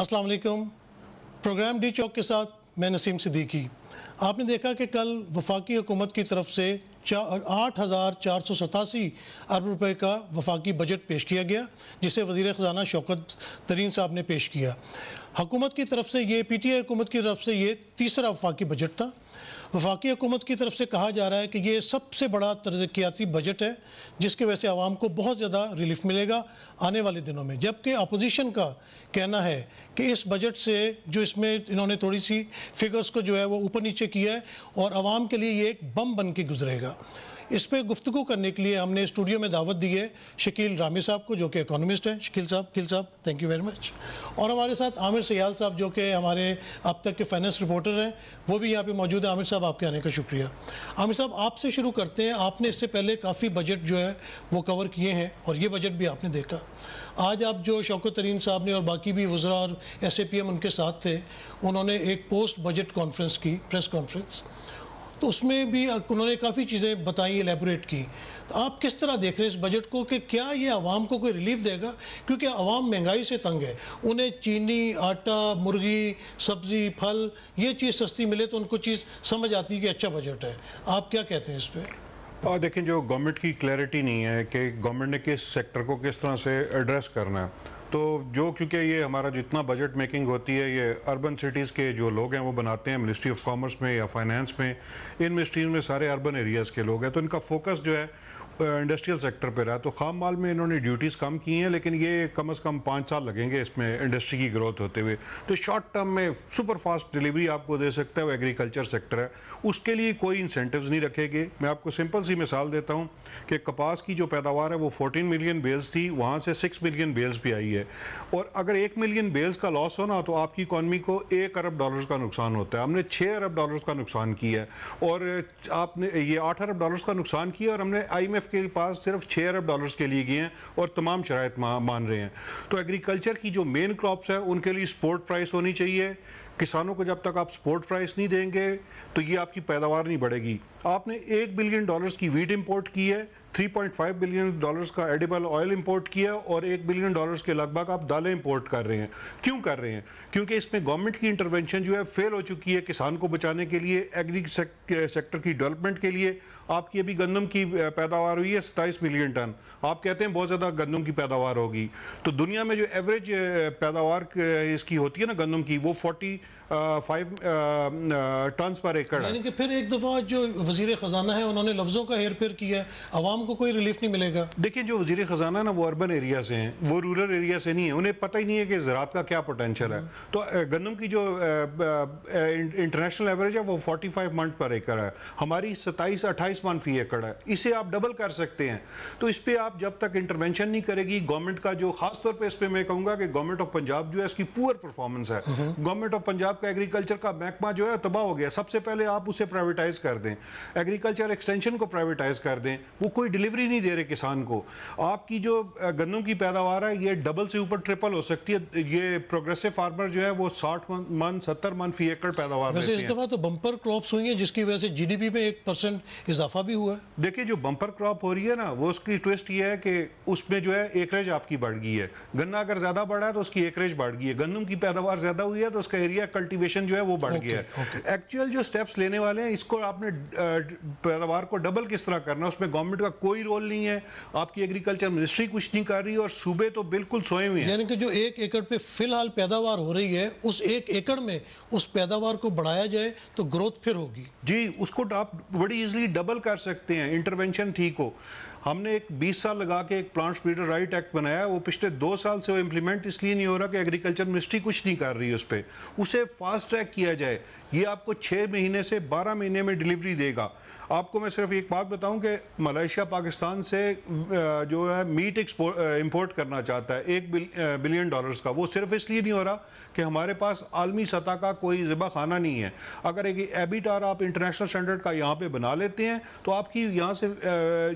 अस्सलाम वालेकुम। Programme D चौक के साथ मैं नसीम सिद्दीकी। आपने देखा कि कल वफाकी हुकूमत की तरफ से 8,487 अरब रुपए का वफाकी बजट पेश किया गया, जिसे वज़ीर ख़ज़ाना शौकत तरीन साहब ने पेश किया। हुकूमत की तरफ से ये PTI हुकूमत की तरफ से ये तीसरा वफाकी बजट था। वफाकी हुकूमत की तरफ से कहा जा रहा है कि ये सबसे बड़ा तरक्याती बजट है, जिसकी वजह से आवाम को बहुत ज़्यादा रिलीफ मिलेगा आने वाले दिनों में। जबकि अपोजिशन का कहना है कि इस बजट से जो इसमें इन्होंने थोड़ी सी फिगर्स को जो है वो ऊपर नीचे किया है और आवाम के लिए ये एक बम बन के गुजरेगा। इस पर गुफ्तगू करने के लिए हमने स्टूडियो में दावत दी है शकील रामी साहब को, जो कि इकोनॉमिस्ट हैं। शकील साहब थैंक यू वेरी मच। और हमारे साथ आमिर सयाल साहब, जो कि हमारे अब तक के फाइनेंस रिपोर्टर हैं, वो भी यहाँ पे मौजूद है। आमिर साहब, आपके आने का शुक्रिया। आमिर साहब, आपसे शुरू करते हैं। आपने इससे पहले काफ़ी बजट जो है वो कवर किए हैं और ये बजट भी आपने देखा। आज आप जो शौकत तरीन साहब ने और बाकी भी वज़रा और SAPM उनके साथ थे, उन्होंने एक पोस्ट बजट कॉन्फ्रेंस की, प्रेस कॉन्फ्रेंस, तो उसमें भी उन्होंने काफ़ी चीज़ें बताई, एलेबोरेट की। तो आप किस तरह देख रहे हैं इस बजट को कि क्या ये आवाम को कोई रिलीफ देगा? क्योंकि आवाम महंगाई से तंग है। उन्हें चीनी, आटा, मुर्गी, सब्ज़ी, फल, ये चीज़ सस्ती मिले तो उनको चीज़ समझ आती है कि अच्छा बजट है। आप क्या कहते हैं इस पर? देखें, जो गवर्नमेंट की क्लैरिटी नहीं है कि गवर्नमेंट ने किस सेक्टर को किस तरह से एड्रेस करना है, तो जो क्योंकि ये हमारा जितना बजट मेकिंग होती है ये अर्बन सिटीज़ के जो लोग हैं वो बनाते हैं, मिनिस्ट्री ऑफ कॉमर्स में या फाइनेंस में, इन मिनिस्ट्रीज में सारे अर्बन एरियाज़ के लोग हैं, तो इनका फोकस जो है इंडस्ट्रियल सेक्टर पे रहा। तो खाम माल में इन्होंने ड्यूटीज़ कम की हैं, लेकिन ये कम से कम 5 साल लगेंगे इसमें इंडस्ट्री की ग्रोथ होते हुए। तो शॉर्ट टर्म में सुपर फास्ट डिलीवरी आपको दे सकता है वो एग्रीकल्चर सेक्टर है, उसके लिए कोई इंसेंटिव्स नहीं रखेंगे। मैं आपको सिंपल सी मिसाल देता हूँ कि कपास की जो पैदावार है वो 14 मिलियन बेल्स थी, वहाँ से 6 मिलियन बेल्स भी आई है। और अगर 1 मिलियन बेल्स का लॉस हो ना, तो आपकी इकॉनमी को $1 अरब का नुकसान होता है। हमने $6 अरब का नुकसान किया है और आपने ये $8 अरब का नुकसान किया और हमने IMF के पास सिर्फ $6 अरब के लिए गए हैं और तमाम शराइत मान रहे हैं। तो एग्रीकल्चर की जो मेन क्रॉप्स है उनके लिए सपोर्ट प्राइस होनी चाहिए। किसानों को जब तक आप सपोर्ट प्राइस नहीं देंगे तो ये आपकी पैदावार नहीं बढ़ेगी। आपने $1 बिलियन की वीट इंपोर्ट की है, $3.5 बिलियन का एडिबल ऑयल इंपोर्ट किया और $1 बिलियन के लगभग आप दालें इंपोर्ट कर रहे हैं। क्यों कर रहे हैं? क्योंकि इसमें गवर्नमेंट की इंटरवेंशन जो है फेल हो चुकी है किसान को बचाने के लिए, एग्री सेक्टर की डेवलपमेंट के लिए। आपकी अभी गंदम की पैदावार हुई है 27 मिलियन टन। आप कहते हैं बहुत ज़्यादा गंदम की पैदावार होगी, तो दुनिया में जो एवरेज पैदावार इसकी होती है ना गंदम की, वो 45 टन पर एकड़ है। यानी कि फिर एक दफ़ा जो वज़ीर ख़जाना है उन्होंने लफ्ज़ों का हेर फेर किया है, आवाम को कोई रिलीफ नहीं मिलेगा। देखिए, जो वज़ीर ख़जाना ना वो अर्बन एरिया से हैं, वो रूरल एरिया से नहीं है, उन्हें पता ही नहीं है कि ज़राअत का क्या पोटेंशियल है। तो गंदम की जो इंटरनेशनल एवरेज है वो 45 मन पर एकड़ है, हमारी 27-28 मन फी एकड़ है। इसे आप डबल कर सकते हैं। तो इस पर आप जब तक इंटरवेंशन नहीं करेगी गवर्नमेंट का, जो खासतौर पर इस पर मैं कहूँगा कि गवर्नमेंट ऑफ पंजाब जो है इसकी पुअर परफॉर्मेंस है। गवर्नमेंट ऑफ पंजाब का एग्रीकल्चर का महकमा जो है तबाह हो गया। सबसे पहले आप उसे प्राइवेटाइज कर दें, एग्रीकल्चर एक्सटेंशन को प्राइवेटाइज कर दें, वो कोई डिलीवरी नहीं दे रहे किसान को। आपकी जो गन्नों की पैदावार है ये डबल से ऊपर ट्रिपल हो सकती है। ये प्रोग्रेसिव फार्मर जो है वो 60 मन 70 मन फी एकड़ पैदावार वैसे इस दफा तो बम्पर क्रॉप्स हुई हैं, जिसकी वजह से GDP में 1% इजाफा भी हुआ है। देखिए, जो बम्पर क्रॉप हो रही है ना, वो उसकी ट्विस्ट ये है कि उसमें जो है एकरेज आपकी बढ़ गई है। गन्ना अगर ज्यादा बढ़ा है तो उसकी एकरेज बढ़ गई है, गन्नम की पैदावार ज्यादा हुई है तो उसका एरिया कल्टीवेशन जो है वो बढ़ गया है। एक्चुअल जो स्टेप्स लेने वाले हैं, इसको आपने पैदावार को डबल किस तरह करना, उसमें गवर्नमेंट का कोई रोल नहीं है। आपकी एग्रीकल्चर मिनिस्ट्री कुछ नहीं कर रही और सूबे तो बिल्कुल सोए हुए हैं। यानी कि जो 1 एकड़ पे फिलहाल पैदावार हो रही है, उस 1 एकड़ में उस पैदावार को बढ़ाया जाए तो ग्रोथ फिर होगी। जी, उसको आप बड़ी इजीली डबल कर सकते हैं, इंटरवेंशन ठीक हो। हमने एक 20 साल लगा के एक प्लांट ब्रीडर राइट एक्ट बनाया, वो पिछले 2 साल से वो इम्प्लीमेंट इसलिए नहीं हो रहा कि एग्रीकल्चर मिनिस्ट्री कुछ नहीं कर रही है उस पर। उसे फास्ट ट्रैक किया जाए। ये आपको 6 महीने से 12 महीने में डिलीवरी देगा। आपको मैं सिर्फ एक बात बताऊं कि मलेशिया पाकिस्तान से जो है मीट इंपोर्ट करना चाहता है $1 बिलियन का। वो सिर्फ इसलिए नहीं हो रहा कि हमारे पास आलमी सतह का कोई ज़िबा खाना नहीं है। अगर एक एबिटार आप इंटरनेशनल स्टैंडर्ड का यहाँ पे बना लेते हैं तो आपकी यहाँ से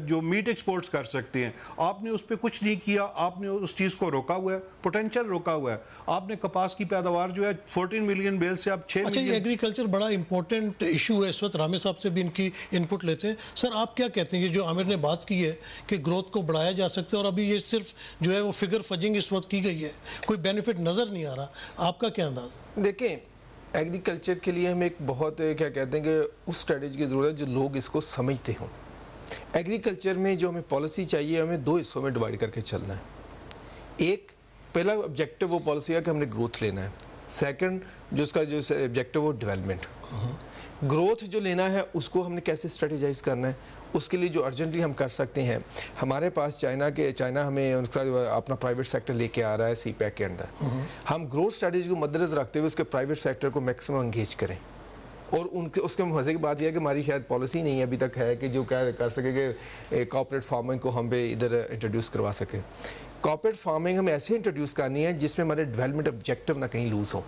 जो मीट एक्सपोर्ट्स कर सकती हैं। आपने उस पर कुछ नहीं किया, आपने उस चीज़ को रोका हुआ है, पोटेंशियल रोका हुआ है। आपने कपास की पैदावार जो है 14 मिलियन बेल से आप 6 अच्छा, ये मिलियन। एग्रीकल्चर बड़ा इंपॉर्टेंट इशू है इस वक्त। रामे साहब से भी इनकी इनपुट लेते हैं। सर, आप क्या कहते हैं ये जो आमिर ने बात की है कि ग्रोथ को बढ़ाया जा सकता है, और अभी ये सिर्फ जो है वो फिगर फजिंग इस वक्त की गई है, कोई बेनिफिट नज़र नहीं आ रहा, आपका क्या अंदाज़? देखें, एग्रीकल्चर के लिए हमें एक बहुत क्या कहते हैं कि उस स्ट्रेटजी की ज़रूरत है जो लोग इसको समझते हों। एग्रीकल्चर में जो हमें पॉलिसी चाहिए, हमें दो हिस्सों में डिवाइड करके चलना है। एक, पहला ऑब्जेक्टिव वो पॉलिसी है कि हमने ग्रोथ लेना है। सेकंड, जो उसका जो ऑब्जेक्टिव वो डेवलपमेंट। ग्रोथ जो लेना है उसको हमने कैसे स्ट्रेटेजाइज करना है, उसके लिए जो अर्जेंटली हम कर सकते हैं, हमारे पास चाइना हमें उनका अपना प्राइवेट सेक्टर लेके आ रहा है CPEC के अंदर। हम ग्रोथ स्ट्रेटेजी को मद्देनजर रखते हुए उसके प्राइवेट सेक्टर को मैक्सिमम एंगेज करें। और उनके उसके मज़े की बात यह है कि हमारी शायद पॉलिसी नहीं अभी तक है कि जो क्या कर सके कि कॉर्पोरेट फार्मिंग को हम पे इधर इंट्रोड्यूस करवा सकें। कॉर्पोरेट फार्मिंग हमें ऐसे इंट्रोड्यूस करनी है जिसमें हमारे डेवलपमेंट ऑब्जेक्टिव ना कहीं लूज़ हो।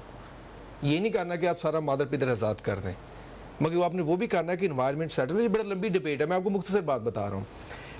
ये नहीं करना कि आप सारा मादर पिदर आज़ाद कर दें, मगर आपने वो भी करना है कि इन्वायरमेंट सेटल। ये बड़ा लंबी डिबेट है, मैं आपको मुख्तसर बात बता रहा हूँ।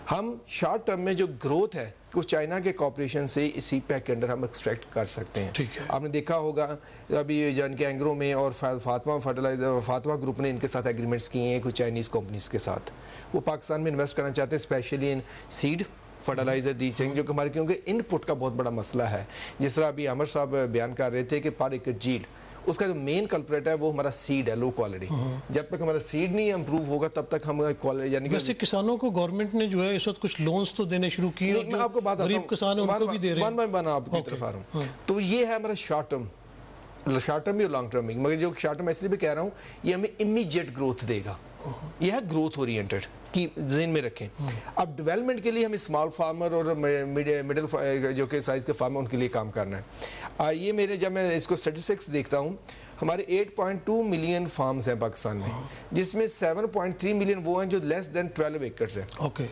हम शॉर्ट टर्म में जो ग्रोथ है वो चाइना के कॉपरेशन से इस CPEC के अंदर हम एक्सट्रैक्ट कर सकते हैं। ठीक है। आपने देखा होगा अभी जान के एंग्रो में और फातिमा ग्रुप ने इनके साथ एग्रीमेंट्स किए हैं कुछ चाइनीज़ कंपनीज के साथ। वो पाकिस्तान में इन्वेस्ट करना चाहते हैं, specially in seed fertilizer the thing, जो कि हमारे क्योंकि इनपुट का बहुत बड़ा मसला है। जिस तरह अभी अमर साहब बयान कर रहे थे कि पर एकड़ यील्ड, उसका जो मेन कल्प्रेट है वो हमारा सीड है, लो क्वालिटी। जब तक हमारा सीड नहीं इंप्रूव होगा तब तक हम क्वालिटी यानी वैसे किसानों को गवर्नमेंट ने जो है इस वक्त कुछ लोन्स तो देने शुरू किए, और मैं आपको बात गरीब किसान है उनको भी दे रहे हैं। वन आपकी तरफ आ रहा हूँ। तो ये है हमारा शॉर्ट टर्म भी और लॉन्ग टर्म भी, मगर जो शॉर्ट टर्म इसलिए भी कह रहा हूँ ये हमें इमीडिएट ग्रोथ देगा। यह है ग्रोथ ओरिएंटेड की ज़हन में रखें। अब डेवलपमेंट के लिए हमें स्मॉल फार्मर और मिडिल जो के साइज़ के फार्मर उनके लिए काम करना है। ये मेरे जब मैं इसको स्टेटिस्टिक्स देखता हूँ, हमारे 8.2 मिलियन फार्म्स हैं पाकिस्तान में, जिसमें 7.3 मिलियन वो हैं जो लेस देन 12 एकड़ है। ओके,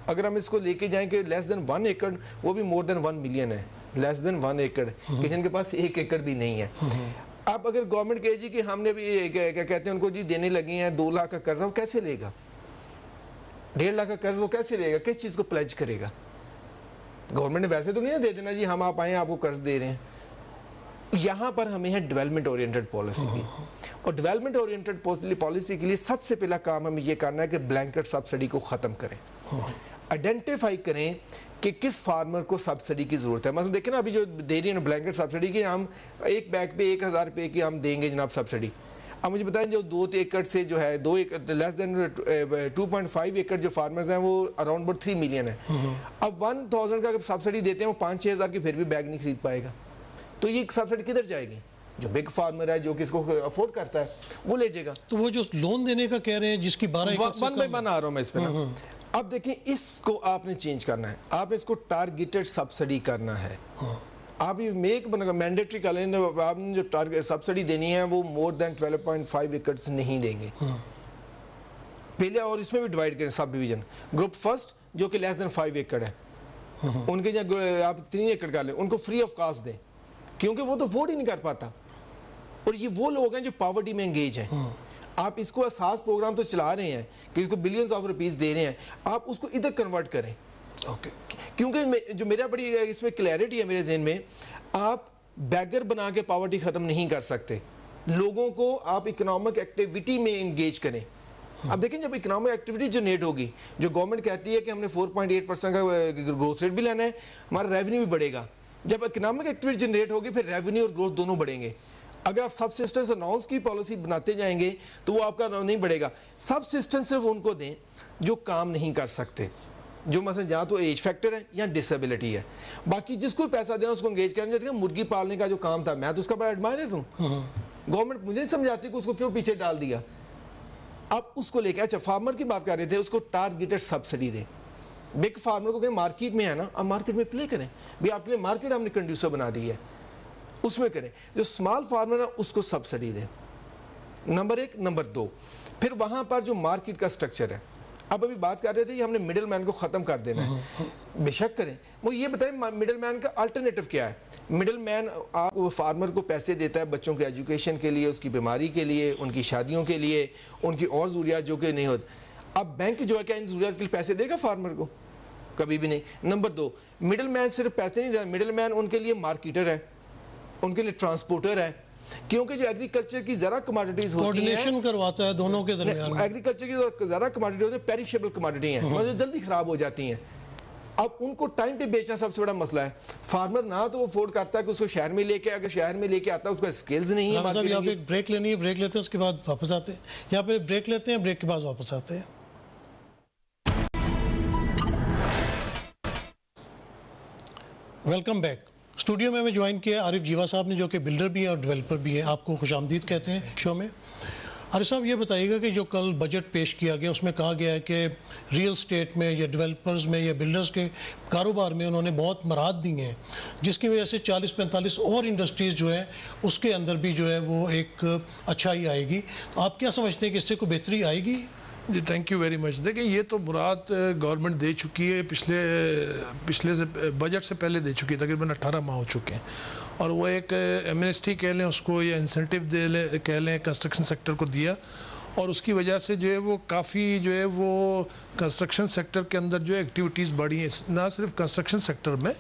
अगर हम इसको लेके जाएं कि लेस देन 1 एकड़, वो भी मोर देन 1 मिलियन है। लेस देन 1 एकड़ कि जिनके पास 1 एकड़ भी नहीं है। अब अगर गवर्नमेंट कहे जी कि हमने भी क्या कहते हैं उनको जी देने लगे हैं 2 लाख का कर्जा, वो कैसे लेगा? 1.5 लाख का कर्ज वो कैसे लेगा? किस चीज़ को प्लेज करेगा? गवर्नमेंट ने वैसे तो नहीं दे देना जी हम आप आए आपको कर्ज दे रहे हैं। यहाँ पर हमें है डेवलपमेंट ओरिएंटेड पॉलिसी की, और डेवलपमेंट ओरिएंटेड पॉलिसी के लिए सबसे पहला काम हमें ये करना है कि ब्लैंकेट सब्सिडी को ख़त्म करें। आइडेंटिफाई करें कि किस फार्मर को सब्सिडी की ज़रूरत है। मतलब देखें ना, अभी जो दे रही है ना ब्लैंकेट सब्सिडी की, हम एक बैग पे 1000 रुपये की हम देंगे जनाब सब्सिडी। अब मुझे बताएं जो 2 एकड़ से जो है 2 एकड़ लेस देन 2.5 एकड़ जो फार्मर्स हैं वो अराउंड अबाउट 3 मिलियन है। अब 1000 का अगर सब्सिडी देते हैं वो 5-6 हज़ार की फिर भी बैग नहीं खरीद पाएगा। तो ये सब्सिडी किधर जाएगी? जो बिग फार्मर है जो किसको अफोर्ड करता है वो ले जाएगा। तो वो जो लोन देने का कह रहे हैं जिसकी 12 एकड़ से 1 बाय 1 आ रहा हूँ मैं इस पे ना। अब देखें, इसको आपने चेंज करना है, आपने इसको टारगेटेड सब्सिडी करना है। आप ये मेक बनेगा मैंडेटरी कर लें, आपने जो टारगेट सब्सिडी देनी है वो मोर देन 12.5 एकड़ नहीं देंगे पहले। और इसमें भी डिवाइड करें सब डिवीजन। ग्रुप फर्स्ट जो कि लेस देन 5 एकड़ है, उनके जगह आप 3 एकड़ कर लें, उनको फ्री ऑफ कॉस्ट दें, क्योंकि वो तो अफोर्ड ही नहीं कर पाता। और ये वो लोग हैं जो पॉवर्टी में एंगेज हैं। आप इसको एहसास प्रोग्राम तो चला रहे हैं कि इसको बिलियंस ऑफ रुपीस दे रहे हैं, आप उसको इधर कन्वर्ट करें। ओके, क्योंकि जो मेरा बड़ी इसमें क्लैरिटी है मेरे जहन में, आप बैगर बना के पॉवर्टी ख़त्म नहीं कर सकते। लोगों को आप इकोनॉमिक एक्टिविटी में इंगेज करें। अब देखें, जब इकोनॉमिक एक्टिविटी जनरेट होगी, जो गवर्नमेंट कहती है कि हमने 4.8% का ग्रोथ रेट भी लेना है, हमारा रेवेन्यू भी बढ़ेगा। जब इकोनॉमिक एक्टिविटी जनरेट होगी फिर रेवेन्यू और ग्रोथ दोनों बढ़ेगे। अगर आप सबसिस्टेंस और नॉन्स की पॉलिसी बनाते जाएंगे तो वो आपका नहीं बढ़ेगा। सबसिस्टेंस सिर्फ उनको दें जो काम नहीं कर सकते, जो मतलब या तो एज फैक्टर है या डिसेबिलिटी है। बाकी जिसको पैसा देना उसको एंगेज करना चाहिए। मुर्गी पालने का जो काम था, मैं तो उसका बड़ा एडमायर हूँ। गवर्नमेंट मुझे नहीं समझाती कि उसको क्यों पीछे डाल दिया। अब उसको लेकर, अच्छा फार्मर की बात कर रहे थे, उसको टारगेटेड सब्सिडी दें। बिग फार्मर को कहें मार्केट में है ना, अब मार्केट में प्ले करें भी, आपके लिए मार्केट हमने कंड्यूसिव बना दी है, उसमें करें। जो स्मॉल फार्मर है उसको सब्सिडी दें, नंबर 1। नंबर 2, फिर वहां पर जो मार्केट का स्ट्रक्चर है, अब अभी बात कर रहे थे हमने मिडिल मैन को ख़त्म कर देना है। बेशक करें, वो ये बताएं मिडिल मैन का अल्टरनेटिव क्या है। मिडिल मैन आप फार्मर को पैसे देता है बच्चों के एजुकेशन के लिए, उसकी बीमारी के लिए, उनकी शादियों के लिए, उनकी और ज़रूरियात जो कि नहीं होती। अब बैंक जो है क्या इन ज़रूरियात के लिए पैसे देगा फार्मर को? कभी भी नहीं। नंबर 2, मिडिल मैन सिर्फ पैसे नहीं देता, मिडिल मैन उनके लिए मार्केटर है, उनके लिए ट्रांसपोर्टर है, क्योंकि जो एग्रीकल्चर की ज़रा कमोडिटीज़ होती हैं, कोऑर्डिनेशन करवाता है दोनों के दरमियान। एग्रीकल्चर की जो ज़रा कमोडिटी होती है पेरिशेबल कमोडिटी हैं, मतलब जल्दी ख़राब हो जाती हैं। अब उनको टाइम पे बेचना सबसे बड़ा मसला है। फार्मर ना तो वो अफोर्ड करता है कि उसको शहर में लेके, अगर शहर में लेके आता है उसका स्किल्स नहीं है। साहब यहाँ पे एक ब्रेक लेनी है, ब्रेक लेते हैं उसके बाद वापस आते हैं। यहाँ पे ब्रेक लेते हैं, ब्रेक के बाद वापस आते हैं। Welcome back. स्टूडियो में हमें ज्वाइन किया आरिफ जीवा साहब ने, जो कि बिल्डर भी है और डेवलपर भी है। आपको खुशामदीद कहते हैं शो में। आरिफ साहब ये बताइएगा कि जो कल बजट पेश किया गया उसमें कहा गया है कि रियल स्टेट में या डेवलपर्स में या बिल्डर्स के कारोबार में उन्होंने बहुत मराहत दी हैं, जिसकी वजह से 40-45 और इंडस्ट्रीज़ जो है उसके अंदर भी जो है वो एक अच्छाई आएगी। तो आप क्या समझते हैं कि इससे कोई बेहतरी आएगी? जी थैंक यू वेरी मच। देखिए ये तो मुराद गवर्नमेंट दे चुकी है, पिछले से बजट से पहले दे चुकी है, तकरीबन 18 माह हो चुके हैं। और वो एक एमनेस्टी कह लें उसको या इंसेंटिव दे लें कह लें, कंस्ट्रक्शन सेक्टर को दिया, और उसकी वजह से जो है वो काफ़ी जो है वो कंस्ट्रक्शन सेक्टर के अंदर जो है एक्टिविटीज़ बढ़ी हैं। ना सिर्फ कंस्ट्रक्शन सेक्टर में,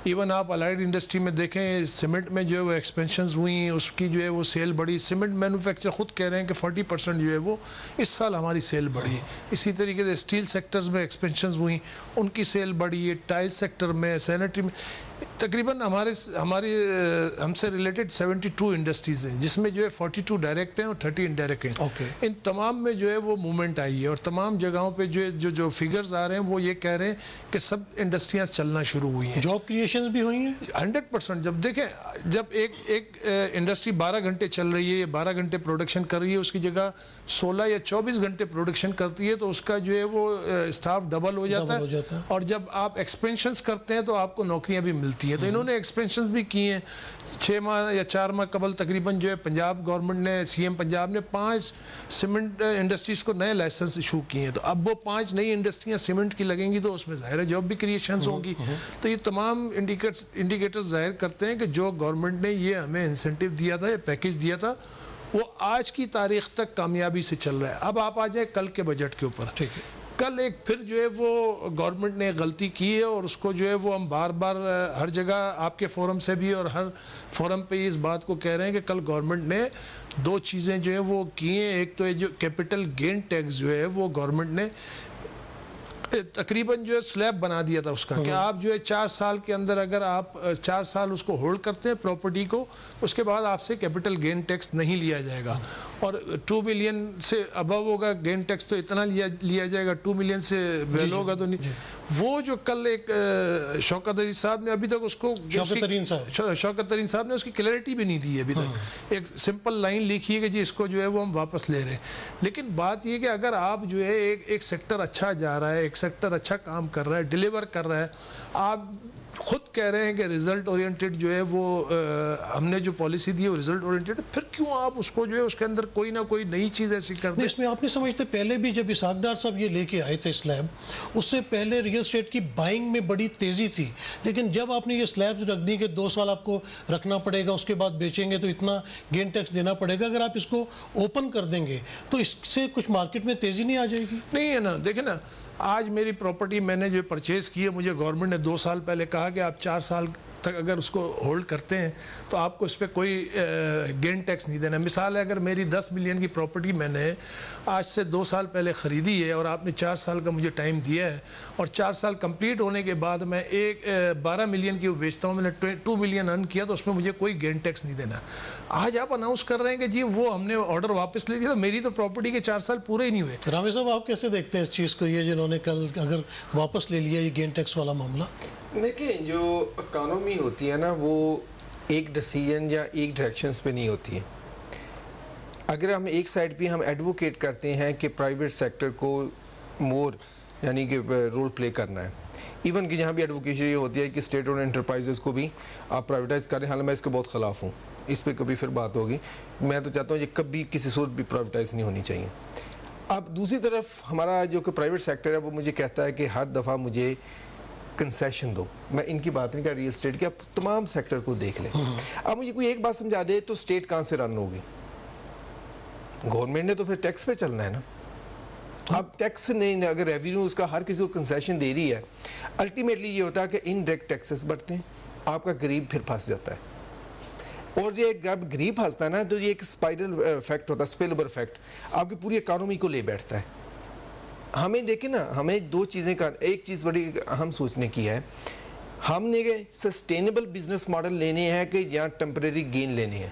इवन आप अलाइड इंडस्ट्री में देखें, सीमेंट में जो है वो एक्सपेंशंस हुई, उसकी जो है वो सेल बढ़ी। सीमेंट मैन्युफैक्चर खुद कह रहे हैं कि 40% जो है वो इस साल हमारी सेल बढ़ी। इसी तरीके से स्टील सेक्टर्स में एक्सपेंशंस हुई, उनकी सेल बढ़ी है। टाइल सेक्टर में, सैनिटरी में, तकरीबन हमसे रिलेटेड 72 इंडस्ट्रीज़ हैं, जिसमें जो है 42 डायरेक्ट हैं और 30 इनडायरेक्ट हैं। इन तमाम में जो है वो मूवमेंट आई है, और तमाम जगहों पे जो फिगर्स आ रहे हैं वो ये कह रहे हैं कि सब इंडस्ट्रियाँ चलना शुरू हुई हैं। जॉब क्रिएशन भी हुई हैं 100%। जब देखें, जब एक इंडस्ट्री 12 घंटे चल रही है, 12 घंटे प्रोडक्शन कर रही है, उसकी जगह 16 या 24 घंटे प्रोडक्शन करती है, तो उसका जो है वो स्टाफ डबल हो जाता है। और जब आप एक्सपेंशंस करते हैं तो आपको नौकरियां भी मिलती हैं। तो इन्होंने एक्सपेंशंस भी किए हैं। 6 माह या 4 माह कबल तकरीबन जो है पंजाब गवर्नमेंट ने, सीएम पंजाब ने 5 सीमेंट इंडस्ट्रीज़ को नए लाइसेंस इशू किए हैं। तो अब वो 5 नई इंडस्ट्रियाँ सीमेंट की लगेंगी, तो उसमें ज़ाहिर है जॉब भी क्रिएशंस होंगी। तो ये तमाम इंडिकेटर्स जाहिर करते हैं कि जो गवर्नमेंट ने ये हमें इंसेंटिव दिया था, ये पैकेज दिया था, वो आज की तारीख तक कामयाबी से चल रहा है। अब आप आ जाए कल के बजट के ऊपर। ठीक है। कल एक फिर जो है वो गवर्नमेंट ने गलती की है, और उसको जो है वो हम बार बार हर जगह आपके फोरम से भी और हर फोरम पे इस बात को कह रहे हैं कि कल गवर्नमेंट ने 2 चीज़ें जो है वो की हैं। एक तो ये जो कैपिटल गेन टैक्स जो है वो गवर्नमेंट ने तकरीबन जो है स्लैब बना दिया था उसका, कि आप जो है 4 साल के अंदर अगर आप 4 साल उसको होल्ड करते हैं प्रॉपर्टी को, उसके बाद आपसे कैपिटल गेन टैक्स नहीं लिया जाएगा। और 2 मिलियन से अबव होगा गेन टैक्स तो इतना लिया जाएगा, 2 मिलियन से बेल होगा तो नहीं। वो जो कल एक शौकत अली साहब ने अभी तक उसको, शौकत तरीन साहब ने उसकी क्लैरिटी भी नहीं दी है अभी तक। एक सिंपल लाइन लिखी है कि जी इसको जो है वो हम वापस ले रहे हैं। लेकिन बात ये कि अगर आप जो है एक सेक्टर अच्छा जा रहा है, एक सेक्टर अच्छा काम कर रहा है, डिलीवर कर रहा है, आप खुद कह रहे हैं कि रिजल्ट ओरिएंटेड जो है वो हमने जो पॉलिसी दी है वो रिजल्ट ओरिएंटेड, फिर क्यों आप उसको जो है उसके अंदर कोई ना कोई नई चीज़ ऐसी कर दें? इसमें आपने समझते पहले भी जब इसाक डार साहब ये लेके आए थे स्लैब, उससे पहले रियल स्टेट की बाइंग में बड़ी तेज़ी थी। लेकिन जब आपने ये स्लैब रख दी कि 2 साल आपको रखना पड़ेगा, उसके बाद बेचेंगे तो इतना गेन टैक्स देना पड़ेगा, अगर आप इसको ओपन कर देंगे तो इससे कुछ मार्केट में तेज़ी नहीं आ जाएगी? नहीं है ना। देखें ना, आज मेरी प्रॉपर्टी मैंने जो परचेज़ की है, मुझे गवर्नमेंट ने 2 साल पहले कहा कि आप 4 साल तक अगर उसको होल्ड करते हैं तो आपको इस पर कोई गेन टैक्स नहीं देना। मिसाल है, अगर मेरी 10 मिलियन की प्रॉपर्टी मैंने आज से 2 साल पहले ख़रीदी है और आपने 4 साल का मुझे टाइम दिया है, और 4 साल कंप्लीट होने के बाद मैं 12 मिलियन की बेचता हूँ, मैंने 2 मिलियन अर्न किया, तो उसमें मुझे कोई गेन टैक्स नहीं देना। आज आप अनाउंस कर रहे हैं कि जी वो हमने ऑर्डर वापस ले लिया, तो मेरी तो प्रॉपर्टी के 4 साल पूरे ही नहीं हुए। रामे साहब, आप कैसे देखते हैं इस चीज़ को, ये जिन्होंने कल अगर वापस ले लिया ये गेन टैक्स वाला मामला? देखिए, जो इकॉनमी होती है ना, वो एक डिसीजन या एक डायरेक्शंस पे नहीं होती है। अगर हम एक साइड पे हम एडवोकेट करते हैं कि प्राइवेट सेक्टर को मोर यानी कि रोल प्ले करना है, इवन कि जहाँ भी एडवोकेशन ये होती है कि स्टेट ओन एंटरप्राइजेस को भी आप प्राइवेटाइज करें, हालांकि मैं इसके बहुत ख़िलाफ़ हूँ, इस पर कभी फिर बात होगी। मैं तो चाहता हूँ ये कभी किसी सूरत भी प्राइवेटाइज नहीं होनी चाहिए। अब दूसरी तरफ हमारा जो कि प्राइवेट सेक्टर है वो मुझे कहता है कि हर दफ़ा मुझे कंसेशन दो। मैं इनकी बात नहीं कर रियल स्टेट की, आप तमाम सेक्टर को देख लें। अब मुझे कोई एक बात समझा दे, तो स्टेट कहाँ से रन होगी? गवर्नमेंट ने तो फिर टैक्स पे चलना है ना। अब टैक्स नहीं, अगर रेवेन्यू उसका हर किसी को कंसेशन दे रही है, अल्टीमेटली ये होता है कि इनडायरेक्ट टैक्सेस बढ़ते हैं, आपका गरीब फिर फंस जाता है। और ये जब गरीब फंसता है ना, तो ये एक स्पाइरल इफेक्ट होता है, स्पिलओवर इफेक्ट, आपकी पूरी इकोनॉमी को ले बैठता है। हमें देखें ना, हमें दो चीज़ें का, एक चीज़ बड़ी अहम सोचने की है, हमने सस्टेनेबल बिजनेस मॉडल लेने हैं कि या टेम्परेरी गेन लेने हैं।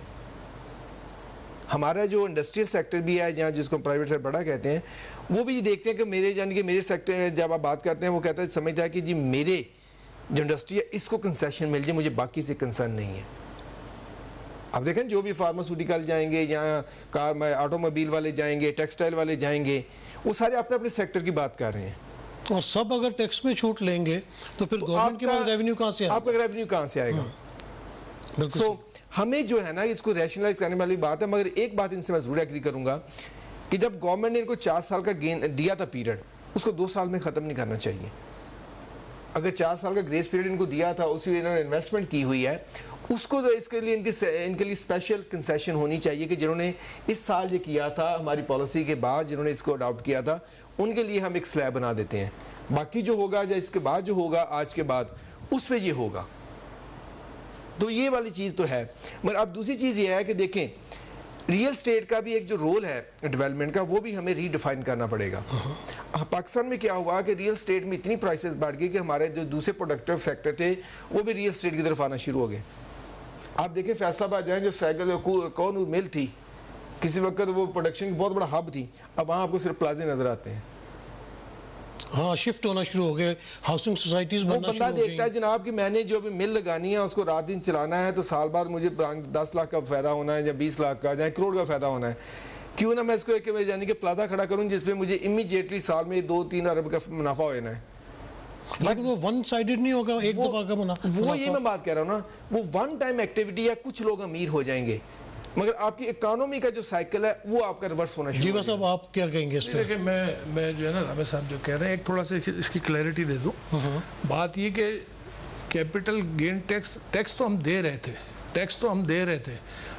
हमारा जो इंडस्ट्रियल सेक्टर भी है, जहाँ जिसको प्राइवेट सेक्टर बड़ा कहते हैं, वो भी देखते हैं कि मेरे, यानी कि मेरे सेक्टर, जब आप बात करते हैं वो कहता है, समझता है कि जी मेरे जो इंडस्ट्री है इसको कंसेशन मिल जाए, मुझे बाकी से कंसर्न नहीं है। अब देखें जो भी फार्मास्यूटिकल जाएंगे या कार ऑटोमोबाइल वाले जाएंगे, टेक्सटाइल वाले जाएंगे, वो सारे अपने अपने सेक्टर की बात कर रहे हैं। और सब अगर टैक्स में छूट लेंगे तो फिर गवर्नमेंट के पास रेवेन्यू कहाँ से आएगा? आपका रेवेन्यू कहाँ से आएगा? बिल्कुल। सो हमें जो है ना इसको रैशनलाइज करने वाली बात है, मगर एक बात इनसे मैं जरूर एग्री करूंगा कि जब गवर्नमेंट ने इनको 4 साल का गेन दिया था पीरियड, उसको 2 साल में ख़त्म नहीं करना चाहिए। अगर 4 साल का ग्रेस पीरियड इनको दिया था, उसी इन्होंने इन्वेस्टमेंट की हुई है, उसको तो इसके लिए इनके लिए स्पेशल कंसेशन होनी चाहिए कि जिन्होंने इस साल ये किया था, हमारी पॉलिसी के बाद जिन्होंने इसको अडॉप्ट किया था, उनके लिए हम एक स्लैब बना देते हैं। बाकी जो होगा या इसके बाद जो होगा, आज के बाद, उस पर ये होगा। तो ये वाली चीज़ तो है। मगर अब दूसरी चीज़ ये है कि देखें, रियल स्टेट का भी एक जो रोल है डेवलपमेंट का, वो भी हमें रीडिफाइन करना पड़ेगा। पाकिस्तान में क्या हुआ कि रियल स्टेट में इतनी प्राइसेस बढ़ गई कि हमारे जो दूसरे प्रोडक्टिव सेक्टर थे वो भी रियल स्टेट की तरफ आना शुरू हो गए। आप देखें फैसलाबाद जाएँ, जो साइकिल कौन मिल थी, किसी वक्त वो प्रोडक्शन की बहुत बड़ा हब थी, अब वहाँ आपको सिर्फ प्लाजे नज़र आते हैं। हाँ, शिफ्ट होना शुरू हो गए, हाउसिंग सोसाइटीज वो बनना बंदा शुरू हो देखता है गई। जनाब कि मैंने जो अभी मिल लगानी है उसको रात दिन चलाना है, तो साल बाद मुझे 10 लाख का फायदा होना है या 20 लाख का या 1 करोड़ का फायदा होना है। क्यों ना मैं इसको एक यानी कि प्लाजा खड़ा करूं जिसपे मुझे इमीडिएटली साल में 2-3 अरब का मुनाफा होना है। लेकिन वो वन साइडेड नहीं होगा, एक दफा का वो ये मैं बात कह रहा हूँ ना, वो वन टाइम एक्टिविटी है, कुछ लोग अमीर हो जाएंगे, मगर आपकी इकोनॉमी का जो साइकिल है वो आपका रिवर्स होना शुरू जी हो बस अब आप क्या कहेंगे इस पे? देखिए मैं जो है ना रामे साहब जो कह रहे हैं, एक थोड़ा सा इसकी क्लैरिटी दे दूं। बात ये कि कैपिटल गेन टैक्स तो हम दे रहे थे,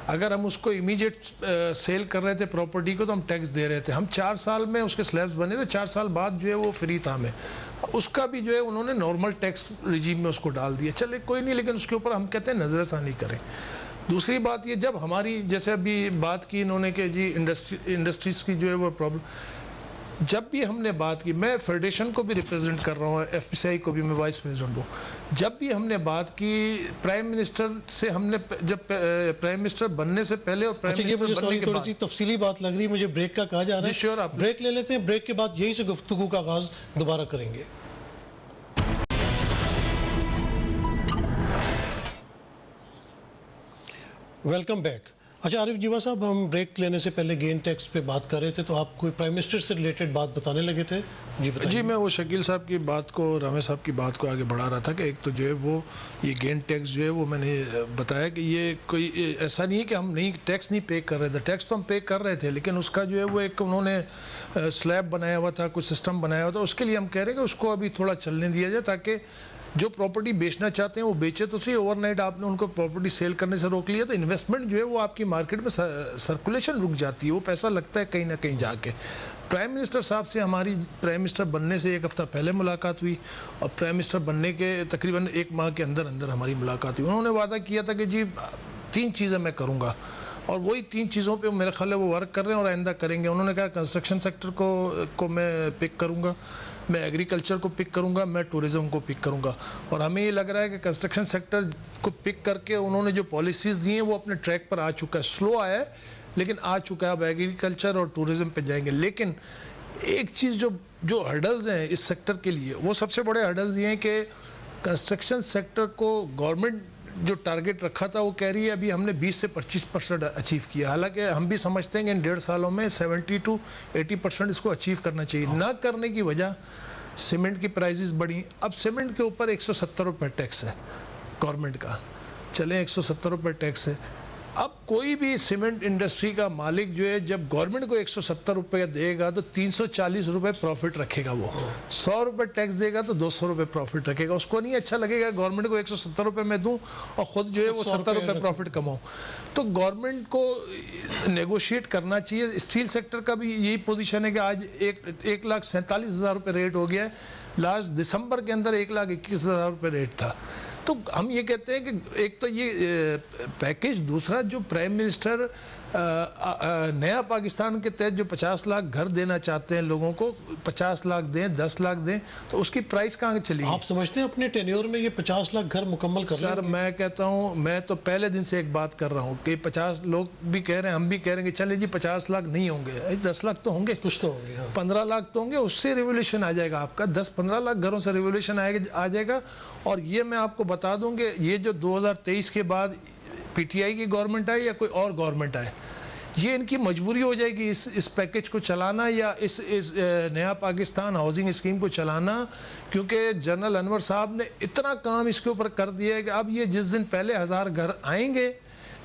अगर हम उसको इमीडिएट सेल कर रहे थे प्रॉपर्टी को तो हम टैक्स दे रहे थे। हम 4 साल में उसके स्लैब्स बने थे, 4 साल बाद जो है वो फ्री था हमें, उसका भी जो है उन्होंने नॉर्मल टैक्स रिजीम में उसको डाल दिया। चले कोई नहीं, लेकिन उसके ऊपर हम कहते हैं नज़रसानी करें। दूसरी बात ये, जब हमारी जैसे अभी बात की इन्होंने कि जी इंडस्ट्रीज की जो है वो प्रॉब्लम, जब भी हमने बात की, मैं फेडरेशन को भी रिप्रेजेंट कर रहा हूँ, FPCI को भी मैं वाइस प्रेसिडेंट हूँ, जब भी हमने बात की प्राइम मिनिस्टर से, हमने जब प्राइम मिनिस्टर बनने से पहले और प्राइम मिनिस्टर बनने के थोड़ी बाद, सी तफसीली बात लग रही है मुझे, ब्रेक का कहा जा रहा है। श्योर, आप ब्रेक ले लेते हैं, ब्रेक के बाद यही से गुफ्तगू का आगाज दोबारा करेंगे। Welcome back. अच्छा आरिफ जीवा साहब, हम ब्रेक लेने से पहले गेन टैक्स पे बात कर रहे थे, तो आप कोई प्राइम मिनिस्टर से रिलेटेड बात बताने लगे थे, जी बताइए। जी, मैं वो शकील साहब की बात को, रामे साहब की बात को आगे बढ़ा रहा था कि एक तो जो है वो ये गेन टैक्स जो है वो मैंने बताया कि ये कोई ऐसा नहीं है कि हम नहीं टैक्स नहीं पे कर रहे थे, टैक्स तो हम पे कर रहे थे, लेकिन उसका जो है वो एक उन्होंने स्लैब बनाया हुआ था, कुछ सिस्टम बनाया हुआ था। उसके लिए हम कह रहे हैं कि उसको अभी थोड़ा चलने दिया जाए, ताकि जो प्रॉपर्टी बेचना चाहते हैं वो बेचे तो सही। ओवरनाइट आपने उनको प्रॉपर्टी सेल करने से रोक लिया तो इन्वेस्टमेंट जो है वो आपकी मार्केट में सर्कुलेशन रुक जाती है, वो पैसा लगता है कहीं ना कहीं जाके। प्राइम मिनिस्टर साहब से हमारी प्राइम मिनिस्टर बनने से 1 हफ्ता पहले मुलाकात हुई और प्राइम मिनिस्टर बनने के तकरीबन 1 माह के अंदर अंदर हमारी मुलाकात हुई। उन्होंने वादा किया था कि जी 3 चीज़ें मैं करूँगा, और वही 3 चीज़ों पे मेरा ख्याल है वो वर्क कर रहे हैं और आइंदा करेंगे। उन्होंने कहा कंस्ट्रक्शन सेक्टर को मैं पिक करूँगा, मैं एग्रीकल्चर को पिक करूंगा, मैं टूरिज़्म को पिक करूंगा। और हमें ये लग रहा है कि कंस्ट्रक्शन सेक्टर को पिक करके उन्होंने जो पॉलिसीज़ दी हैं वो अपने ट्रैक पर आ चुका है, स्लो आया है लेकिन आ चुका है। अब एग्रीकल्चर और टूरिज़्म पे जाएंगे। लेकिन एक चीज़ जो हर्डल्स हैं इस सेक्टर के लिए, वो सबसे बड़े हर्डल्स ये हैं कि कंस्ट्रक्शन सेक्टर को गवर्नमेंट जो टारगेट रखा था वो कह रही है अभी हमने 20 से 25% अचीव किया। हालांकि हम भी समझते हैं कि इन 1.5 सालों में 70 to 80% इसको अचीव करना चाहिए। ना करने की वजह सीमेंट की प्राइसेस बढ़ी। अब सीमेंट के ऊपर 170 रुपये टैक्स है गवर्नमेंट का, चलें 170 रुपये टैक्स है, अब कोई भी सीमेंट इंडस्ट्री का मालिक जो है जब गवर्नमेंट को 170 रुपये देगा तो 340 रुपये प्रॉफिट रखेगा, वो 100 रुपये टैक्स देगा तो 200 रुपये प्रॉफिट रखेगा। उसको नहीं अच्छा लगेगा गवर्नमेंट को 170 रुपये में दूं और ख़ुद जो है वो 70 रुपये प्रॉफिट कमाऊं। तो गवर्नमेंट को नेगोशिएट करना चाहिए। स्टील सेक्टर का भी यही पोजीशन है कि आज 1,47,000 रुपये रेट हो गया है, लास्ट दिसंबर के अंदर 1,21,000 रुपये रेट था। तो हम ये कहते हैं कि एक तो ये पैकेज, दूसरा जो प्राइम मिनिस्टर नया पाकिस्तान के तहत जो 50 लाख घर देना चाहते हैं लोगों को, 50 लाख दें, 10 लाख दें, तो उसकी प्राइस कहाँ चली? आप समझते हैं अपने टेन्योर में ये 50 लाख घर मुकम्मल कर सर मैं कहता हूँ, मैं तो पहले दिन से एक बात कर रहा हूँ कि 50 लोग भी कह रहे हैं, हम भी कह रहे हैं कि चले जी 50 लाख नहीं होंगे, 10 लाख तो होंगे, कुछ तो होंगे, हाँ। 15 लाख तो होंगे, उससे रिवोल्यूशन आ जाएगा आपका। 10-15 लाख घरों से रिवोल्यूशन आ जाएगा। और ये मैं आपको बता दूं कि ये जो 2023 के बाद पीटीआई की गवर्नमेंट आए या कोई और गवर्नमेंट आए, ये इनकी मजबूरी हो जाएगी इस पैकेज को चलाना या इस नया पाकिस्तान हाउसिंग स्कीम को चलाना, क्योंकि जनरल अनवर साहब ने इतना काम इसके ऊपर कर दिया है कि अब ये जिस दिन पहले 1000 घर आएंगे,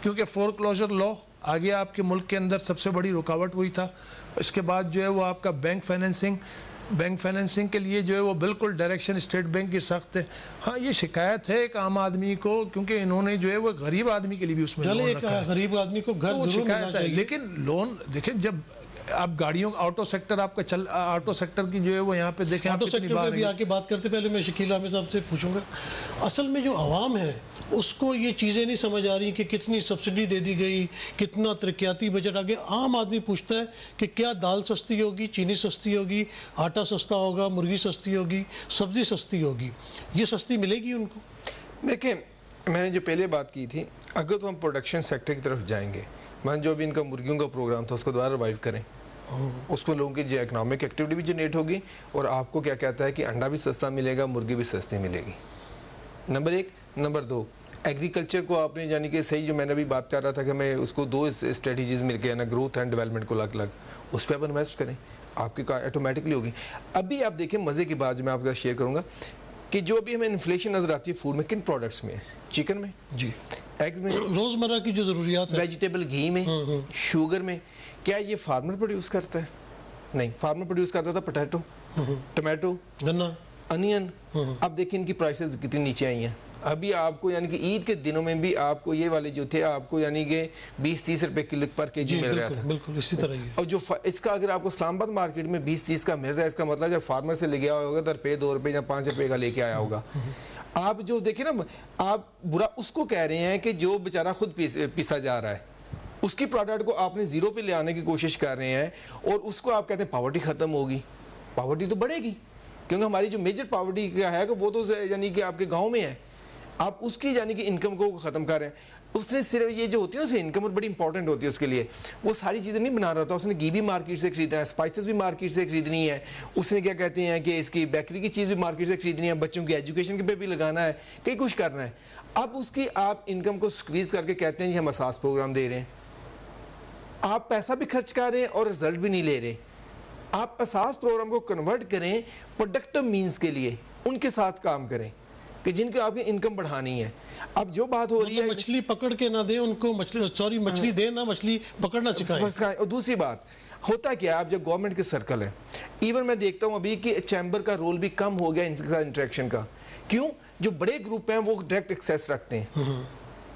क्योंकि फोरक्लोजर लॉ आ गया आपके मुल्क के अंदर, सबसे बड़ी रुकावट हुई था। इसके बाद जो है वो आपका बैंक फाइनेंसिंग के लिए जो है वो बिल्कुल डायरेक्शन स्टेट बैंक की सख्त है। हाँ, ये शिकायत है एक आम आदमी को, क्योंकि इन्होंने जो है वो गरीब आदमी के लिए भी उसमें लोन रखा है। गरीब आदमी को घर जरूर मिलना चाहिए, लेकिन लोन देखिए, जब आप गाड़ियों ऑटो सेक्टर आपका ऑटो सेक्टर की जो है वो यहाँ पे देखें, ऑटो सेक्टर पे भी आके बात करते पहले मैं शकील अहमद साहब से पूछूंगा, असल में जो आवाम है उसको ये चीज़ें नहीं समझ आ रही कि कितनी सब्सिडी दे दी गई, कितना तरक्याती बजट आ गया। आम आदमी पूछता है कि क्या दाल सस्ती होगी, चीनी सस्ती होगी, आटा सस्ता होगा, मुर्गी सस्ती होगी, सब्जी सस्ती होगी, ये सस्ती मिलेगी उनको? देखें, मैंने जो पहले बात की थी, अगर तो हम प्रोडक्शन सेक्टर की तरफ जाएंगे, मान जो भी इनका मुर्गियों का प्रोग्राम था उसको दोबारा रिवाइव करें, उसको लोगों की जो इकनॉमिक एक्टिविटी भी जनरेट होगी और आपको क्या कहता है कि अंडा भी सस्ता मिलेगा, मुर्गी भी सस्ती मिलेगी, नंबर 1। नंबर 2, एग्रीकल्चर को आपने यानी कि सही, जो मैंने अभी बात कर रहा था कि मैं उसको 2 स्ट्रेटजीज मिल के ना, ग्रोथ एंड डेवलपमेंट को अलग अलग, उस पर आप इन्वेस्ट करें, आपकी का ऑटोमेटिकली होगी। अभी आप देखें मज़े की बात जो मैं आपके साथ शेयर करूँगा कि जो भी हमें इन्फ्लेशन नज़र आती है फूड में, किन प्रोडक्ट्स में? चिकन में जी, एग्स में, रोज़मर्रा की जो ज़रूरियात है, वेजिटेबल घी में, शुगर में। क्या ये फार्मर प्रोड्यूस करता है? नहीं, फार्मर प्रोड्यूस करता था पोटैटो, टमाटो, गन्ना, अनियन। अब देखिए इनकी प्राइसेस कितनी नीचे आई हैं। अभी आपको यानी कि ईद के दिनों में भी आपको ये वाले जो थे आपको यानी कि 20-30 रुपए किलो पर केजी मिल रहा था, बिल्कुल इसी तरह ही। और जो इसका अगर आपको इस्लामाबाद मार्केट में 20-30 का मिल रहा है, इसका मतलब जब फार्मर से ले गया होगा तो रुपये 2 रुपये या 5 रुपये का लेके आया होगा। आप जो देखिए ना, आप बुरा उसको कह रहे हैं कि जो बेचारा खुद पीसा जा रहा है, उसकी प्रोडक्ट को आपने जीरो पे ले आने की कोशिश कर रहे हैं और उसको आप कहते हैं पावर्टी ख़त्म होगी। पावर्टी तो बढ़ेगी, क्योंकि हमारी जो मेजर पावर्टी क्या है कि वो तो यानी कि आपके गाँव में है, आप उसकी यानी कि इनकम को ख़त्म कर रहे हैं। उसने सिर्फ ये जो होती है ना, उसकी इनकम बड़ी इंपॉर्टेंट होती है उसके लिए, वो सारी चीज़ें नहीं बना रहा था। उसने घी भी मार्केट से खरीदना है, स्पाइसेस भी मार्केट से खरीदनी है, उसने क्या कहते हैं कि इसकी बेकरी की चीज़ भी मार्केट से खरीदनी है, बच्चों की एजुकेशन पे भी लगाना है, कई कुछ करना है। अब उसकी आप इनकम को स्क्वीज़ करके कहते हैं जी हम असास प्रोग्राम दे रहे हैं, आप पैसा भी खर्च कर रहे हैं और रिजल्ट भी नहीं ले रहे। आप असास प्रोग्राम को कन्वर्ट करें प्रोडक्टिव मीन्स के लिए, उनके साथ काम करें कि जिनकी आपकी इनकम बढ़ानी है। अब जो बात हो रही है, मछली पकड़ के ना दे उनको, मछली दे ना, मछली पकड़ना सिखाएं। और दूसरी बात होता क्या है, आप जब गवर्नमेंट के सर्कल है, इवन मैं देखता हूँ अभी कि चैम्बर का रोल भी कम हो गया इनके साथ इंटरेक्शन का। क्यों? जो बड़े ग्रुप हैं वो डायरेक्ट एक्सेस रखते हैं,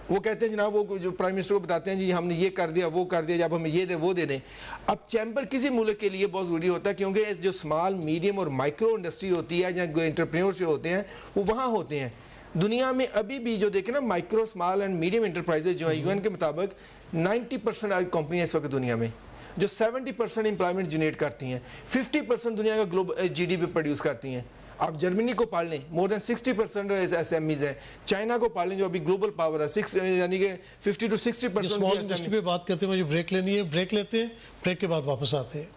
वो कहते हैं जनाब, वो जो प्राइम मिनिस्टर को बताते हैं जी हमने ये कर दिया, वो कर दिया, जब हमें ये दे वो दे दें। अब चैम्बर किसी मुल्क के लिए बहुत ज़रूरी होता है, क्योंकि जो स्मॉल मीडियम और माइक्रो इंडस्ट्री होती है या एंटरप्रेन्योर्स जो होते हैं वो वहाँ होते हैं। दुनिया में अभी भी जो देखें ना, micro small and medium enterprises जो है यूएन के मुताबिक 90% कंपनियाँ इस वक्त दुनिया में जो 70% एम्प्लॉयमेंट जनरेट करती हैं, 50% दुनिया का ग्लोबल जीडीपी प्रोड्यूस करती हैं। आप जर्मनी को पढ़ लें, मोर देन 60% एसएमईज है। चाइना को पढ़ लें जो अभी ग्लोबल पावर है, 6 यानी कि 50 to 60%। स्मॉल इंडस्ट्री पे बात करते हैं, मुझे ब्रेक लेनी है, ब्रेक लेते हैं, ब्रेक के बाद वापस आते हैं।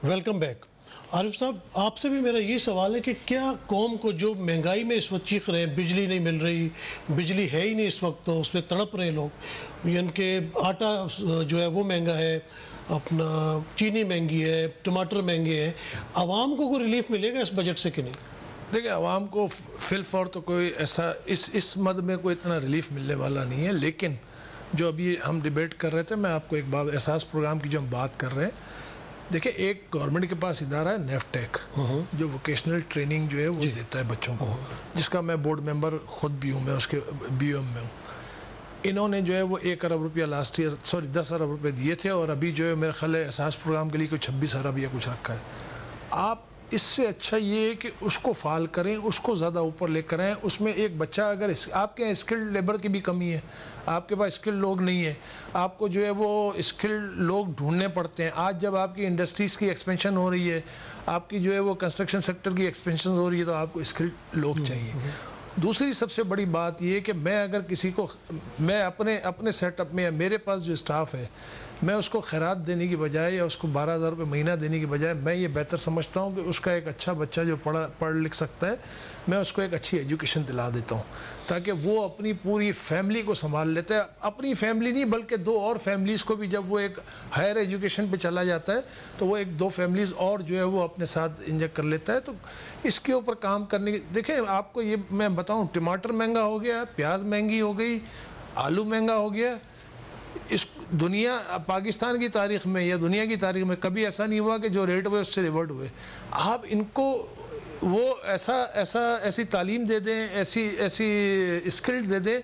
Welcome back. आरिफ साहब, आपसे भी मेरा ये सवाल है कि क्या कौम को जो महंगाई में इस वक्त चीख रहे हैं, बिजली नहीं मिल रही, बिजली है ही नहीं इस वक्त, तो उस पर तड़प रहे लोग, यानी कि आटा जो है वो महंगा है, अपना चीनी महंगी है, टमाटर महंगे हैं, आवाम को कोई रिलीफ मिलेगा इस बजट से कि नहीं? देखिए आवाम को फिलफौर तो कोई ऐसा इस मद में कोई इतना रिलीफ मिलने वाला नहीं है, लेकिन जो अभी हम डिबेट कर रहे थे, मैं आपको एक बात, एहसास प्रोग्राम की जो हम बात कर रहे हैं, देखिए एक गवर्नमेंट के पास इदारा है नेफ्टेक, जो वोकेशनल ट्रेनिंग जो है वो देता है बच्चों को, जिसका मैं बोर्ड मेंबर खुद भी हूँ, मैं उसके BOM में हूँ। इन्होंने जो है वो 1 अरब रुपया लास्ट ईयर 10 अरब रुपये दिए थे, और अभी जो है मेरा ख्याल है एहसास प्रोग्राम के लिए कोई 26 अरब या कुछ रखा है। आप इससे अच्छा ये है कि उसको फाल करें, उसको ज़्यादा ऊपर लेकर आएँ। उसमें एक बच्चा अगर आपके यहाँ स्किल्ड लेबर की भी कमी है, आपके पास स्किल्ड लोग नहीं है, आपको जो है वो स्किल्ड लोग ढूंढने पड़ते हैं। आज जब आपकी इंडस्ट्रीज़ की एक्सपेंशन हो रही है, आपकी जो है वो कंस्ट्रक्शन सेक्टर की एक्सपेंशन हो रही है, तो आपको स्किल्ड लोग चाहिए। दूसरी सबसे बड़ी बात ये है कि मैं अगर किसी को, मैं अपने सेटअप में, मेरे पास जो स्टाफ है, मैं उसको खैरात देने की बजाय या उसको 12,000 रुपये महीना देने की बजाय मैं ये बेहतर समझता हूँ कि उसका एक अच्छा बच्चा जो पढ़ लिख सकता है, मैं उसको एक अच्छी एजुकेशन दिला देता हूँ, ताकि वो अपनी पूरी फैमिली को संभाल लेता है। अपनी फैमिली नहीं, बल्कि 2 और फैमिलीज़ को भी, जब वो एक हायर एजुकेशन पे चला जाता है तो वो 1-2 फैमिलीज़ और जो है वो अपने साथ इंजेक्ट कर लेता है। तो इसके ऊपर काम करने की, देखिए आपको ये मैं बताऊँ, टमाटर महंगा हो गया, प्याज महंगी हो गई, आलू महंगा हो गया। इस दुनिया, पाकिस्तान की तारीख़ में या दुनिया की तारीख़ में कभी ऐसा नहीं हुआ कि जो रेट हुए उससे रिवर्ट हुए। आप इनको वो ऐसी तालीम दे दें, ऐसी स्किल्ड दे दें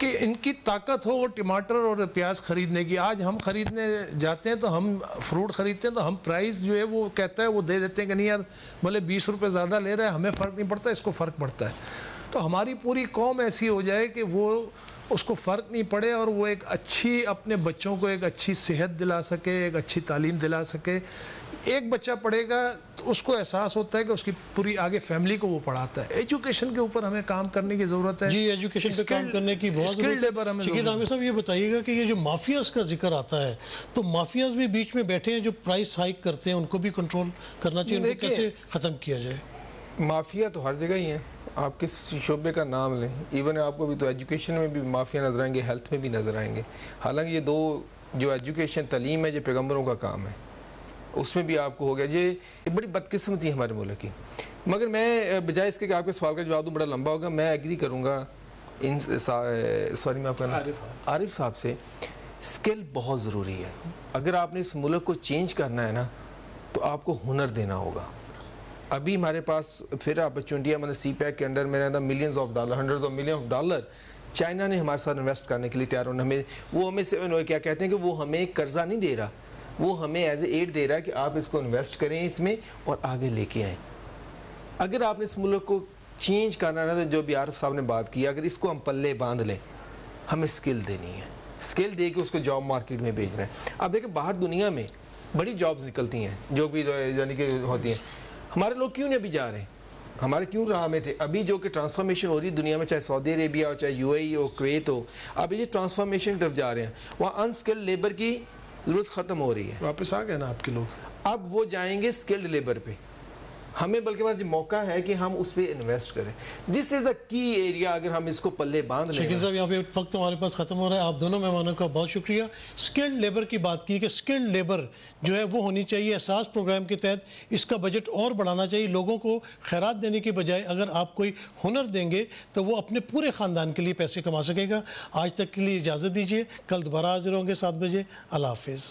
कि इनकी ताकत हो वो टमाटर और प्याज ख़रीदने की। आज हम ख़रीदने जाते हैं तो हम फ्रूट ख़रीदते हैं तो हम प्राइस जो है वो कहता है वो दे देते हैं कि नहीं यार, भले 20 रुपये ज़्यादा ले रहा है, हमें फ़र्क नहीं पड़ता, इसको फ़र्क पड़ता है। तो हमारी पूरी कौम ऐसी हो जाए कि वो उसको फ़र्क नहीं पड़े और वो एक अच्छी, अपने बच्चों को एक अच्छी सेहत दिला सके, एक अच्छी तालीम दिला सके। एक बच्चा पढ़ेगा तो उसको एहसास होता है कि उसकी पूरी आगे फैमिली को वो पढ़ाता है। एजुकेशन के ऊपर हमें काम करने की ज़रूरत है। जी, एजुकेशन पे काम करने की बहुत स्किल्ड लेबर हमें। शकील आमिर साहब, ये बताइएगा कि ये जो माफियाज का जिक्र आता है, तो माफियाज भी बीच में बैठे हैं जो प्राइस हाइक करते हैं, उनको भी कंट्रोल करना चाहिए, उनको कैसे ख़त्म किया जाए? माफिया तो हर जगह ही है, आप किस शोबे का नाम लें, इवन आपको भी तो एजुकेशन में भी माफिया नज़र आएंगे, हेल्थ में भी नज़र आएंगे। हालांकि ये 2 जो एजुकेशन तलीम है, जो पैगम्बरों का काम है, उसमें भी आपको हो गया। ये बड़ी बदकिस्मती है हमारे मुल्क की। मगर मैं बजाय इसके कि आपके सवाल का जवाब दूँ, बड़ा लंबा होगा, मैं एग्री करूँगा इन सॉरी मैं आपका आरिफ साहब से, स्किल बहुत ज़रूरी है। अगर आपने इस मुल्क को चेंज करना है ना, तो आपको हुनर देना होगा। अभी हमारे पास फिर अपॉर्चुनिटियाँ, मतलब CPEC के अंडर मेरे अंदर millions of dollar, hundreds of million of dollar China ने हमारे साथ इन्वेस्ट करने के लिए तैयार होना। हमें से क्या कहते हैं कि वो हमें कर्जा नहीं दे रहा, वो हमें एज ए एड दे रहा है कि आप इसको इन्वेस्ट करें इसमें और आगे लेके आएँ। अगर आपने इस मुल्क को चेंज करना है ना, तो जो भी आरिफ साहब ने बात की, अगर इसको हम पल्ले बांध लें, हमें स्किल देनी है, स्किल दे के उसको जॉब मार्केट में भेजना है। आप देखें बाहर दुनिया में बड़ी जॉब्स निकलती हैं जो भी यानी कि होती हैं, हमारे लोग क्यों नहीं अभी जा रहे हैं? हमारे क्यों राह में थे? अभी जो कि ट्रांसफॉर्मेशन हो रही है दुनिया में, चाहे सऊदी अरेबिया हो, चाहे UAE हो, कुवैत हो, अभी ये ट्रांसफॉर्मेशन की तरफ जा रहे हैं। वहाँ अनस्किल्ड लेबर की ज़रूरत ख़त्म हो रही है। वापस आ गए ना आपके लोग, अब वो जाएंगे स्किल्ड लेबर पे। हमें बल्कि पास मौका है कि हम उस पर इन्वेस्ट करें। This is the key area, अगर हम इसको पल्ले बांध लें। शकील साहब, यहाँ पे वक्त हमारे पास ख़त्म हो रहा है। आप दोनों मेहमानों का बहुत शुक्रिया। स्किल्ड लेबर की बात की कि स्किल्ड लेबर जो है वो होनी चाहिए। एहसास प्रोग्राम के तहत इसका बजट और बढ़ाना चाहिए। लोगों को खैरात देने की बजाय अगर आप कोई हुनर देंगे तो वो अपने पूरे ख़ानदान के लिए पैसे कमा सकेगा। आज तक के लिए इजाज़त दीजिए, कल दोबारा हाजिर होंगे 7 बजे। अल्लाह हाफिज़।